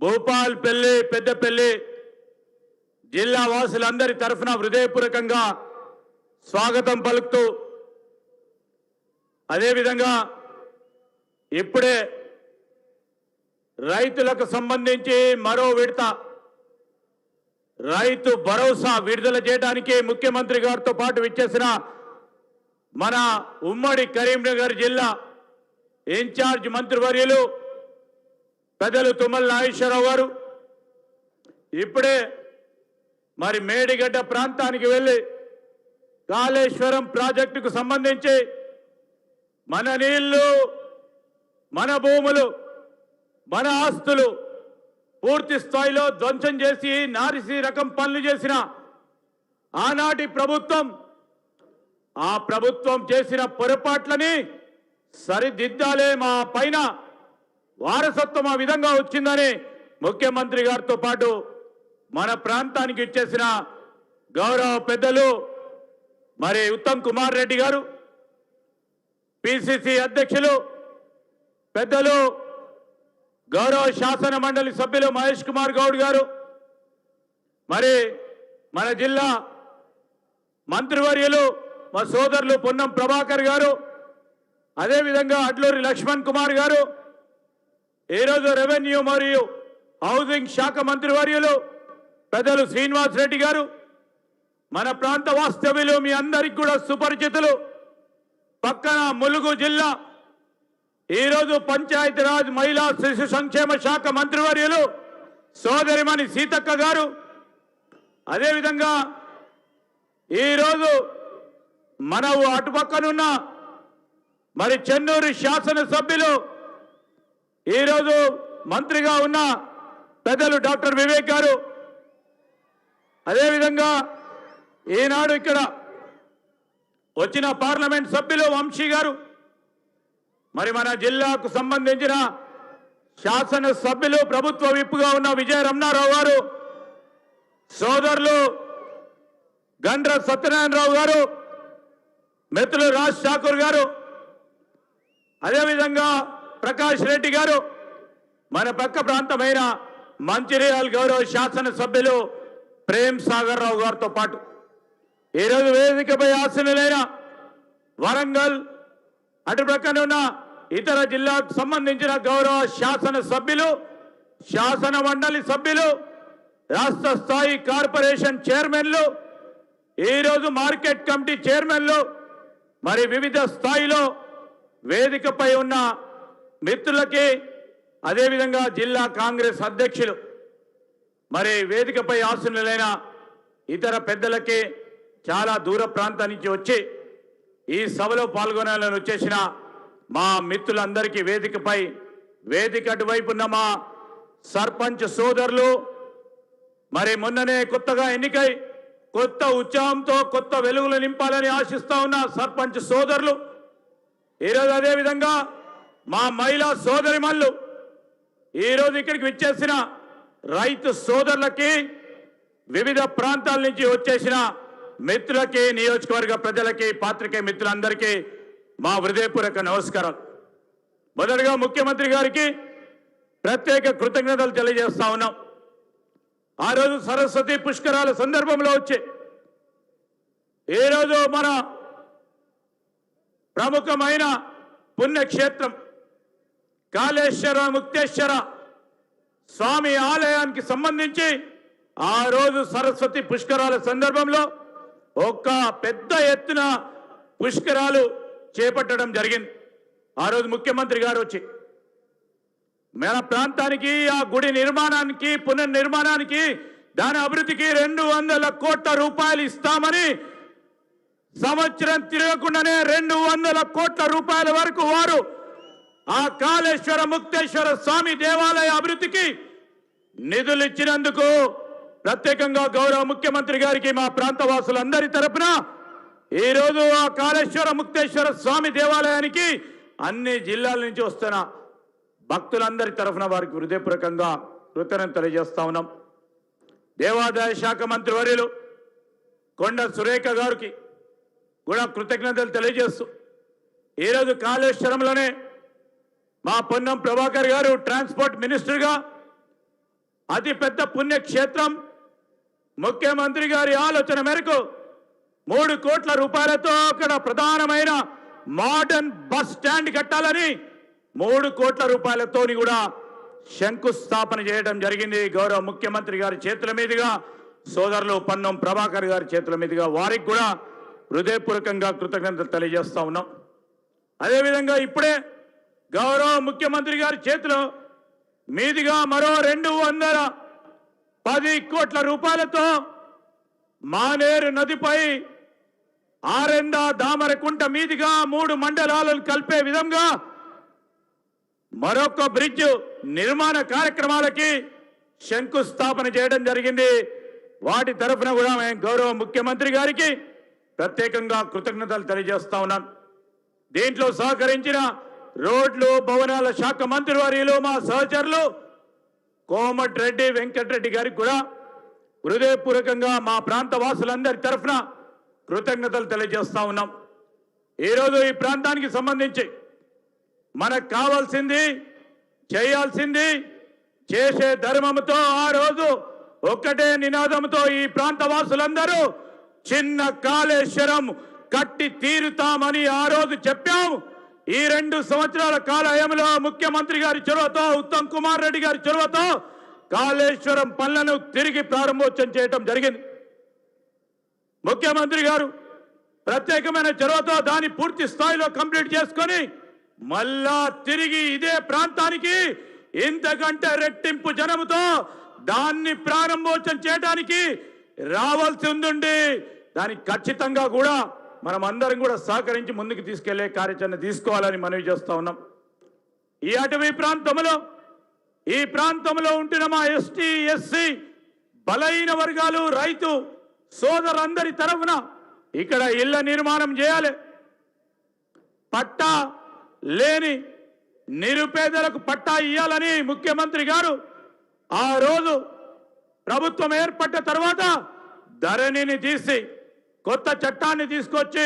భూపాల్పల్లి పెద్దపల్లి జిల్లా వాసులందరి తరఫున హృదయపూర్వకంగా స్వాగతం పలుకుతూ అదేవిధంగా ఇప్పుడే రైతులకు సంబంధించి మరో విడత రైతు భరోసా విడుదల చేయడానికి ముఖ్యమంత్రి గారితో పాటు విచ్చేసిన మన ఉమ్మడి కరీంనగర్ జిల్లా ఇన్ఛార్జ్ మంత్రివర్యులు పెద్దలు తుమ్మల నాగేశ్వరరావు గారు ఇప్పుడే మరి మేడిగడ్డ ప్రాంతానికి వెళ్ళి కాళేశ్వరం ప్రాజెక్టుకు సంబంధించి మన నీళ్లు మన భూములు మన ఆస్తులు పూర్తి స్థాయిలో ధ్వంసం చేసి నారిసి రకం పనులు చేసిన ఆనాటి ప్రభుత్వం ఆ ప్రభుత్వం చేసిన పొరపాట్లని సరిదిద్దాలే మా పైన వారసత్వం ఆ విధంగా వచ్చిందని ముఖ్యమంత్రి గారితో పాటు మన ప్రాంతానికి ఇచ్చేసిన గౌరవ పెద్దలు మరి ఉత్తమ్ కుమార్ రెడ్డి గారు పిసిసి అధ్యక్షులు పెద్దలు గౌరవ శాసన మండలి సభ్యులు మహేష్ కుమార్ గౌడ్ గారు మరి మన జిల్లా మంత్రివర్యులు మా సోదరులు పొన్నం ప్రభాకర్ గారు అదేవిధంగా అడ్లూరి లక్ష్మణ్ కుమార్ గారు ఈరోజు రెవెన్యూ మరియు హౌసింగ్ శాఖ మంత్రివర్యులు పెద్దలు శ్రీనివాస్ రెడ్డి గారు మన ప్రాంత వాస్తవ్యులు మీ అందరికి కూడా సుపరిచితులు పక్కన ములుగు జిల్లా ఈరోజు పంచాయతీరాజ్ మహిళా శిశు సంక్షేమ శాఖ మంత్రివర్యులు సోదరిమణి సీతక్క గారు అదేవిధంగా ఈరోజు మన అటుపక్కనున్న మరి చెన్నూరు శాసనసభ్యులు ఈరోజు మంత్రిగా ఉన్న పెద్దలు డాక్టర్ వివేక్ గారు అదేవిధంగా ఈనాడు ఇక్కడ వచ్చిన పార్లమెంట్ సభ్యులు వంశీ గారు మరి మన జిల్లాకు సంబంధించిన శాసన సభ్యులు ప్రభుత్వ విప్పుగా ఉన్న విజయ రమణారావు గారు సోదరులు గండ్ర సత్యనారాయణరావు గారు మిత్రులు రాజ్ ఠాకూర్ గారు అదేవిధంగా ప్రకాష్ రెడ్డి గారు మన పక్క ప్రాంతమైన మంచిర్యాల గౌరవ శాసన సభ్యులు ప్రేమ్ సాగర్ రావు గారితో పాటు ఈరోజు వేదికపై ఆసీనులైన వరంగల్ అటు ప్రక్కన ఉన్న ఇతర జిల్లాకు సంబంధించిన గౌరవ శాసన సభ్యులు శాసన మండలి సభ్యులు రాష్ట్ర స్థాయి కార్పొరేషన్ చైర్మన్లు ఈరోజు మార్కెట్ కమిటీ చైర్మన్లు మరి వివిధ స్థాయిలో వేదికపై ఉన్న మిత్రులకి అదేవిధంగా జిల్లా కాంగ్రెస్ అధ్యక్షులు మరి వేదికపై ఆసీనులైన ఇతర పెద్దలకి చాలా దూర ప్రాంతం నుంచి వచ్చి ఈ సభలో పాల్గొనాలని వచ్చేసిన మా మిత్రులందరికీ వేదికపై వేదిక అటువైపు ఉన్న మా సర్పంచ్ సోదరులు మరి మొన్ననే కొత్తగా ఎన్నికై కొత్త ఉత్సాహంతో కొత్త వెలుగులు నింపాలని ఆశిస్తా ఉన్న సర్పంచ్ సోదరులు ఈరోజు అదేవిధంగా మా మహిళా సోదరిమణులు ఈరోజు ఇక్కడికి విచ్చేసిన రైతు సోదరులకి వివిధ ప్రాంతాల నుంచి వచ్చేసిన మిత్రులకి నియోజకవర్గ ప్రజలకి పాత్రికేయ మిత్రులందరికీ మా హృదయపూర్వక నమస్కారం. మొదటగా ముఖ్యమంత్రి గారికి ప్రత్యేక కృతజ్ఞతలు తెలియజేస్తా ఉన్నాం. ఆ రోజు సరస్వతి పుష్కరాల సందర్భంలో వచ్చి ఈరోజు మన ప్రముఖమైన పుణ్యక్షేత్రం కాళేశ్వర ముక్తేశ్వర స్వామి ఆలయానికి సంబంధించి ఆ రోజు సరస్వతి పుష్కరాల సందర్భంలో ఒక పెద్ద ఎత్తున పుష్కరాలు చేపట్టడం జరిగింది. ఆ రోజు ముఖ్యమంత్రి గారు వచ్చి మన ప్రాంతానికి ఆ గుడి నిర్మాణానికి పునర్నిర్మాణానికి దాని అభివృద్ధికి 200 కోట్ల రూపాయలు ఇస్తామని సంవత్సరం తిరగకుండానే 200 కోట్ల రూపాయల వరకు వారు ఆ కాళేశ్వర ముక్తేశ్వర స్వామి దేవాలయ అభివృద్ధికి నిధులు ఇచ్చినందుకు ప్రత్యేకంగా గౌరవ ముఖ్యమంత్రి గారికి మా ప్రాంత వాసులందరి తరపున ఈరోజు ఆ కాళేశ్వర ముక్తేశ్వర స్వామి దేవాలయానికి అన్ని జిల్లాల నుంచి వస్తున్న భక్తులందరి తరఫున వారికి హృదయపూర్వకంగా కృతజ్ఞతలు తెలియజేస్తా ఉన్నాం. దేవాదాయ శాఖ మంత్రి వర్యులు కొండ సురేఖ గారికి కూడా కృతజ్ఞతలు తెలియజేస్తూ ఈరోజు కాళేశ్వరంలోనే మా పొన్నం ప్రభాకర్ గారు ట్రాన్స్పోర్ట్ మినిస్టర్గా అతిపెద్ద పుణ్యక్షేత్రం ముఖ్యమంత్రి గారి ఆలోచన మేరకు 3 కోట్ల రూపాయలతో అక్కడ ప్రధానమైన మోడర్న్ బస్ స్టాండ్ కట్టాలని 3 కోట్ల రూపాయలతోని కూడా శంకుస్థాపన చేయడం జరిగింది. గౌరవ ముఖ్యమంత్రి గారి చేతుల మీదుగా, సోదరులు పన్నం ప్రభాకర్ గారి చేతుల మీదుగా వారికి కూడా హృదయపూర్వకంగా కృతజ్ఞతలు తెలియజేస్తా ఉన్నాం. అదేవిధంగా ఇప్పుడే గౌరవ ముఖ్యమంత్రి గారి చేతిలో మీదుగా మరో 210 కోట్ల రూపాయలతో మానేరు నదిపై ఆరెండ దామరకుంట మీదుగా 3 మండలాలను కలిపే విధంగా మరొక బ్రిడ్జ్ నిర్మాణ కార్యక్రమాలకి శంకుస్థాపన చేయడం జరిగింది. వాటి తరఫున కూడా మేము గౌరవ ముఖ్యమంత్రి గారికి ప్రత్యేకంగా కృతజ్ఞతలు తెలియజేస్తా ఉన్నాను. దీంట్లో సహకరించిన రోడ్లు భవనాల శాఖ మంత్రివర్యులు మా సహచరులు కోమటిరెడ్డి వెంకటరెడ్డి గారికి కూడా హృదయపూర్వకంగా మా ప్రాంత వాసులందరి తరఫున కృతజ్ఞతలు తెలియజేస్తా ఉన్నాం. ఈరోజు ఈ ప్రాంతానికి సంబంధించి మనకు కావాల్సింది, చేయాల్సింది, చేసే ధర్మంతో ఆ రోజు ఒక్కటే నినాదంతో ఈ ప్రాంత వాసులందరూ చిన్న కాళేశ్వరం కట్టి తీరుతామని ఆ రోజు చెప్పాం. ఈ 2 సంవత్సరాల కాలయంలో ముఖ్యమంత్రి గారి చొరవతో, ఉత్తమ్ కుమార్ రెడ్డి గారి చొరవతో కాళేశ్వరం పనులను తిరిగి ప్రారంభోత్సవం చేయడం జరిగింది. ముఖ్యమంత్రి గారు ప్రత్యేకమైన చొరవతో దాన్ని పూర్తి స్థాయిలో కంప్లీట్ చేసుకొని మళ్ళా తిరిగి ఇదే ప్రాంతానికి ఇంతకంటే రెట్టింపు జనముతో దాన్ని ప్రారంభోత్సవం చేయడానికి రావాల్సి ఉందండి. దానికి ఖచ్చితంగా కూడా మనం అందరం కూడా సహకరించి ముందుకు తీసుకెళ్లే కార్యాచరణ తీసుకోవాలని మనవి చేస్తా ఉన్నాం. ఈ అటవీ ఈ ప్రాంతంలో ఉంటున్న మా ఎస్టీ ఎస్సీ బలహీన వర్గాలు రైతు సోదరులందరి తరఫున ఇక్కడ ఇళ్ల నిర్మాణం చేయాలి. పట్టా లేని నిరుపేదలకు పట్టా ఇవ్వాలని ముఖ్యమంత్రి గారు ఆ రోజు ప్రభుత్వం ఏర్పడ్డ తర్వాత ధరణిని తీసి కొత్త చట్టాన్ని తీసుకొచ్చి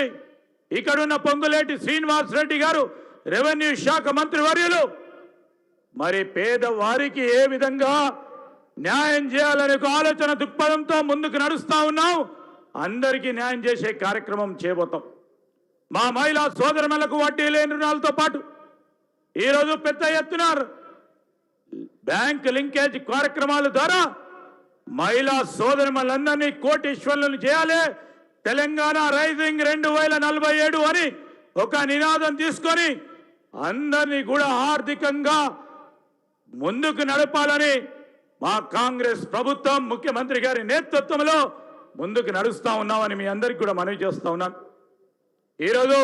ఇక్కడున్న పొంగులేటి శ్రీనివాస్ రెడ్డి గారు రెవెన్యూ శాఖ మంత్రివర్యులు మరి పేదవారికి ఏ విధంగా న్యాయం చేయాలనే ఆలోచన దృక్పథంతో ముందుకు నడుస్తా ఉన్నాం. అందరికీ న్యాయం చేసే కార్యక్రమం చేయబోతాం. మా మహిళా సోదరులకు వడ్డీ లేని రుణాలతో పాటు ఈరోజు పెద్ద ఎత్తున బ్యాంక్ లింకేజ్ కార్యక్రమాల ద్వారా మహిళా సోదరులందరినీ కోటీశ్వరులను చేయాలి. తెలంగాణ రైజింగ్ 2047 అని ఒక నినాదం తీసుకొని అందరినీ కూడా ఆర్థికంగా ముందుకు నడపాలని మా కాంగ్రెస్ ప్రభుత్వం ముఖ్యమంత్రి గారి నేతృత్వంలో ముందుకు నడుస్తా ఉన్నామని మీ అందరికీ కూడా మనవి చేస్తా ఉన్నాను. ఈరోజు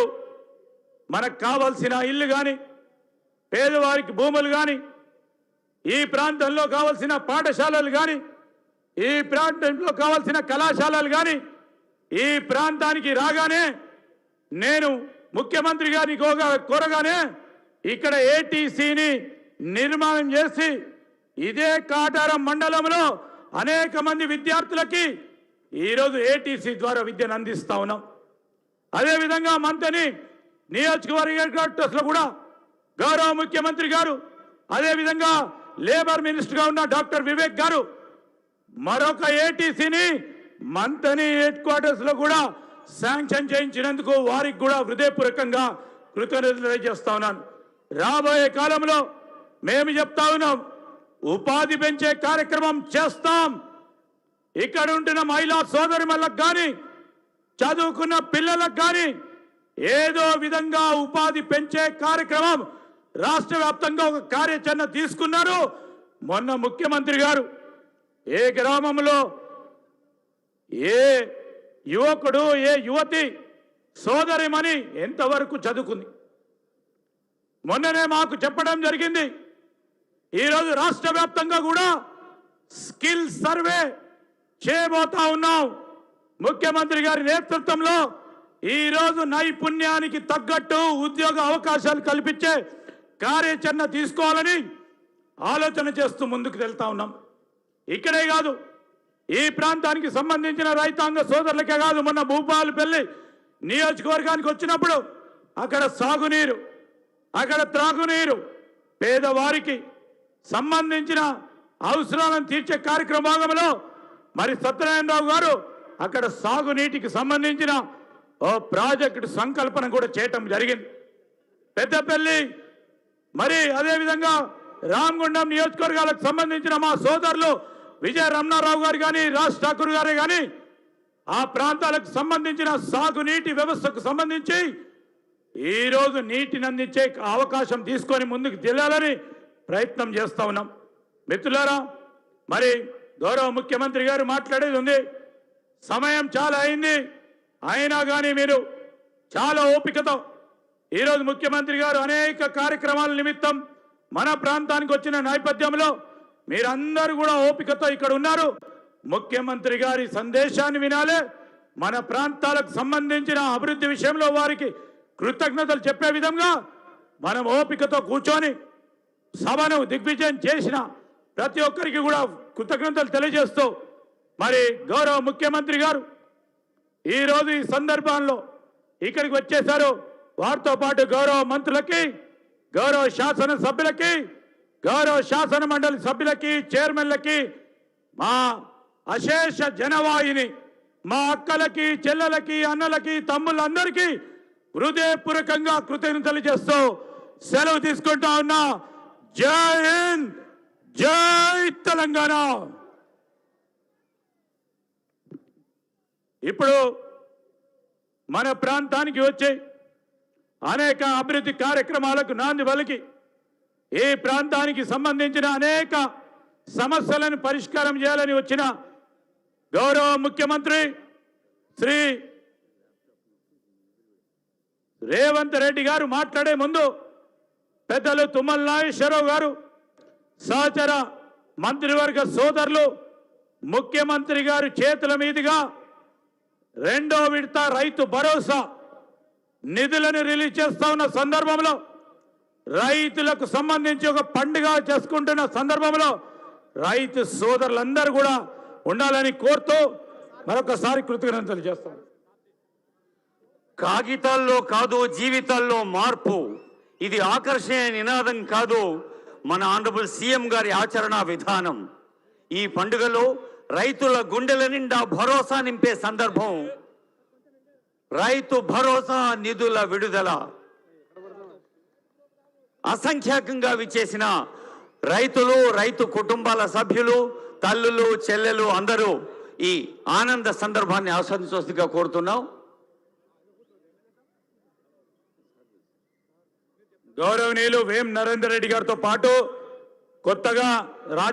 మనకు కావాల్సిన ఇల్లు కానీ, పేదవారికి భూములు కానీ, ఈ ప్రాంతంలో కావాల్సిన పాఠశాలలు కానీ, ఈ ప్రాంతంలో కావాల్సిన కళాశాలలు కానీ, ఈ ప్రాంతానికి రాగానే నేను ముఖ్యమంత్రి గారిని కోరగానే ఇక్కడ ఏటీసీని నిర్మాణం చేసి ఇదే కాటారం మండలంలో అనేక మంది విద్యార్థులకి ఈరోజు ఏటీసీ ద్వారా విద్యను అందిస్తా ఉన్నాం. అదేవిధంగా మంతని నియోజకవర్గంలో కూడా గౌరవ ముఖ్యమంత్రి గారు, అదేవిధంగా లేబర్ మినిస్టర్గా ఉన్న డాక్టర్ వివేక్ గారు మరొక ఏటీసీని మంతని హెడ్ క్వార్టర్స్ లో కూడా శాంక్షన్ చేయించినందుకు వారికి కూడా హృదయపూర్వకంగా కృతజ్ఞతలు తెలియజేస్తా ఉన్నాను. రాబోయే కాలంలో మేము చెప్తా ఉన్నాం, ఉపాధి పెంచే కార్యక్రమం చేస్తాం. ఇక్కడ ఉంటున్న మహిళా సోదరులకు కానీ, చదువుకున్న పిల్లలకు కానీ ఏదో విధంగా ఉపాధి పెంచే కార్యక్రమం రాష్ట్ర వ్యాప్తంగా ఒక కార్యాచరణ తీసుకున్నారు. మొన్న ముఖ్యమంత్రి గారు ఏ గ్రామంలో ఏ యువకుడు, ఏ యువతి సోదరిమణి ఎంతవరకు చదువుకుంది మొన్ననే మాకు చెప్పడం జరిగింది. ఈరోజు రాష్ట్ర వ్యాప్తంగా కూడా స్కిల్ సర్వే చేయబోతా ఉన్నాం. ముఖ్యమంత్రి గారి నేతృత్వంలో ఈరోజు నైపుణ్యానికి తగ్గట్టు ఉద్యోగ అవకాశాలు కల్పించే కార్యాచరణ తీసుకోవాలని ఆలోచన చేస్తూ ముందుకు వెళ్తా ఉన్నాం. ఇక్కడే కాదు, ఈ ప్రాంతానికి సంబంధించిన రైతాంగ సోదరులకే కాదు, మొన్న భూపాలపల్లి నియోజకవర్గానికి వచ్చినప్పుడు అక్కడ సాగునీరు, అక్కడ త్రాగునీరు, పేదవారికి సంబంధించిన అవసరాలను తీర్చే కార్యక్రమంలో మరి సత్యనారాయణరావు గారు అక్కడ సాగునీటికి సంబంధించిన ఓ ప్రాజెక్టు సంకల్పన కూడా చేయటం జరిగింది. పెద్దపల్లి మరి అదేవిధంగా రామగుండం నియోజకవర్గాలకు సంబంధించిన మా సోదరులు విజయ రమణారావు గారు కానీ రాజ్ ఠాకూర్ గారే కానీ ఆ ప్రాంతాలకు సంబంధించిన సాగునీటి వ్యవస్థకు సంబంధించి ఈరోజు నీటిని అందించే అవకాశం తీసుకొని ముందుకు వెళ్ళాలని ప్రయత్నం చేస్తా ఉన్నాం. మిత్రులారా, మరి గౌరవ ముఖ్యమంత్రి గారు మాట్లాడేది ఉంది. సమయం చాలా అయింది, అయినా కానీ మీరు చాలా ఓపికతో ఈరోజు ముఖ్యమంత్రి గారు అనేక కార్యక్రమాల నిమిత్తం మన ప్రాంతానికి వచ్చిన నేపథ్యంలో మీరందరూ కూడా ఓపికతో ఇక్కడ ఉన్నారు. ముఖ్యమంత్రి గారి సందేశాన్ని వినాలి. మన ప్రాంతాలకు సంబంధించిన అభివృద్ధి విషయంలో వారికి కృతజ్ఞతలు చెప్పే విధంగా మనం ఓపికతో కూర్చొని సభను దిగ్విజయం చేసిన ప్రతి ఒక్కరికి కూడా కృతజ్ఞతలు తెలియజేస్తూ మరి గౌరవ ముఖ్యమంత్రి గారు ఈరోజు ఈ సందర్భంలో ఇక్కడికి వచ్చేశారు. వారితో పాటు గౌరవ మంత్రులకి, గౌరవ శాసన సభ్యులకి, గౌరవ శాసన మండలి సభ్యులకి, చైర్మన్లకి, మా అశేష జనవాహిని మా అక్కలకి, చెల్లెలకి, అన్నలకి, తమ్ముళ్ళందరికీ హృదయపూర్వకంగా కృతజ్ఞతలు చేస్తూ సెలవు తీసుకుంటా ఉన్నా. జై హింద్, జై తెలంగాణ. ఇప్పుడు మన ప్రాంతానికి వచ్చి అనేక అభివృద్ధి కార్యక్రమాలకు నాంది పలికి ఈ ప్రాంతానికి సంబంధించిన అనేక సమస్యలను పరిష్కారం చేయాలని వచ్చిన గౌరవ ముఖ్యమంత్రి శ్రీ రేవంత్ రెడ్డి గారు మాట్లాడే ముందు పెద్దలు తుమ్మల నాగేశ్వరరావు గారు, సహచర మంత్రివర్గ సోదరులు, ముఖ్యమంత్రి గారు చేతుల మీదుగా 2వ విడత రైతు భరోసా నిధులను రిలీజ్ చేస్తా ఉన్న సందర్భంలో రైతులకు సంబంధించి ఒక పండుగ చేసుకుంటున్న సందర్భంలో రైతు సోదరులందరూ కూడా ఉండాలని కోరుతూ మరొకసారి కృతజ్ఞతలు చేస్తాం. కాగితాల్లో కాదు, జీవితాల్లో మార్పు. ఇది ఆకర్షణీయ నినాదం కాదు, మన ఆనరబుల్ సీఎం గారి ఆచరణ విధానం. ఈ పండుగలో రైతుల గుండెల నిండా భరోసా నింపే సందర్భం. రైతు భరోసా నిధుల విడుదల. అసంఖ్యాకంగా విచ్చేసిన రైతులు, రైతు కుటుంబాల సభ్యులు, తల్లులు, చెల్లెలు అందరూ ఈ ఆనంద సందర్భాన్ని ఆస్వాదించవలసిందిగా కోరుతున్నాం. గౌరవనీయులు వేం నరేందర్ రెడ్డి గారితో పాటు కొత్తగా రాజ్య